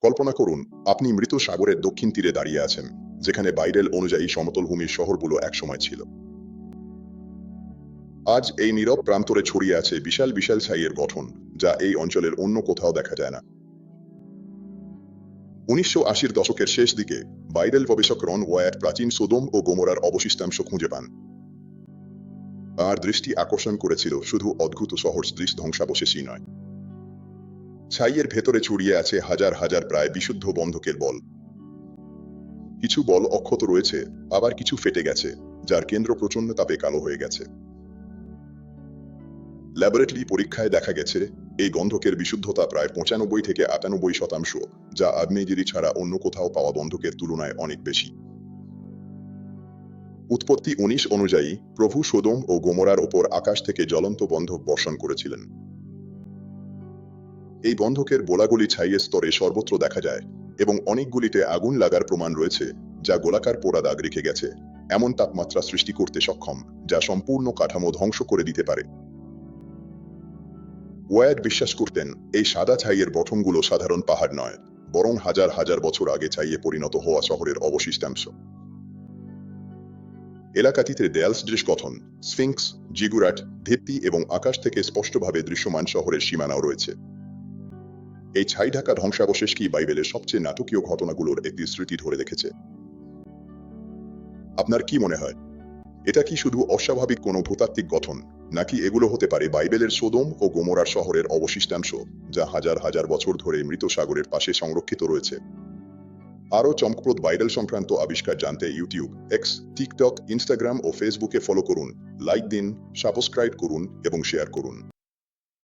কল্পনা করুন, আপনি মৃত সাগরের দক্ষিণ তীরে দাঁড়িয়ে আছেন, যেখানে বাইবেল অনুযায়ী সমতল ভূমির শহরগুলো একসময় ছিল। আজ এই নীরব প্রান্তরে ছড়িয়ে আছে বিশাল বিশাল ছাইয়ের গঠন, যা এই অঞ্চলের অন্য কোথাও দেখা যায় না। 1980-র দশকের শেষ দিকে বাইবেল গবেষক রন ওয়াট প্রাচীন সোদোম ও গোমোরার অবশিষ্টাংশ খুঁজে পান। তার দৃষ্টি আকর্ষণ করেছিল শুধু অদ্ভুত শহর দৃশ্য ধ্বংসাবশেষই নয়, ছাইয়ের ভেতরে ছড়িয়ে আছে হাজার হাজার প্রায় বিশুদ্ধ বন্ধকের বল। কিছু বল অক্ষত রয়েছে, আবার কিছু ফেটে গেছে, যার কেন্দ্র প্রচণ্ড তাপে কালো হয়ে গেছে। ল্যাবরেটরি পরীক্ষায় দেখা গেছে এই গন্ধকের বিশুদ্ধতা প্রায় 95 থেকে 98%, যা আগ্নেয়গিরি ছাড়া অন্য কোথাও পাওয়া বন্ধকের তুলনায় অনেক বেশি। উৎপত্তি 19 অনুযায়ী প্রভু সোদোম ও গোমোরার ওপর আকাশ থেকে জ্বলন্ত বন্ধক বর্ষণ করেছিলেন। এই বন্ধকের গোলাগুলি ছাইয়ের স্তরে সর্বত্র দেখা যায়, এবং অনেকগুলিতে আগুন লাগার প্রমাণ রয়েছে, যা গোলাকার পোড়া দাগ রেখে গেছে, এমন তাপমাত্রা সৃষ্টি করতে সক্ষম যা সম্পূর্ণ কাঠামো ধ্বংস করে দিতে পারে। ওয়াট বিশ্বাস করতেন এই সাদা ছাইয়ের গঠনগুলো সাধারণ পাহাড় নয়, বরং হাজার হাজার বছর আগে ছাইয়ে পরিণত হওয়া শহরের অবশিষ্টাংশ। এলাকাটিতে দেয়াল সদৃশ গঠন, স্ফিংক্স, জিগুরাট, ভিত্তি এবং আকাশ থেকে স্পষ্টভাবে দৃশ্যমান শহরের সীমানাও রয়েছে। এই ছাই ঢাকা ধ্বংসাবশেষ কি বাইবেলের সবচেয়ে নাটকীয় ঘটনাগুলোর একটি স্মৃতি ধরে রেখেছে? আপনার কি মনে হয়, এটা কি শুধু অস্বাভাবিক কোনো ভূতাত্ত্বিক গঠন, নাকি এগুলো হতে পারে বাইবেলের সোদোম ও গোমোরার শহরের অবশিষ্টাংশ, যা হাজার হাজার বছর ধরে মৃত সাগরের পাশে সংরক্ষিত রয়েছে? আরও চমকপ্রদ বাইবেল সংক্রান্ত আবিষ্কার জানতে ইউটিউব, এক্স, টিকটক, ইনস্টাগ্রাম ও ফেসবুকে ফলো করুন, লাইক দিন, সাবস্ক্রাইব করুন এবং শেয়ার করুন।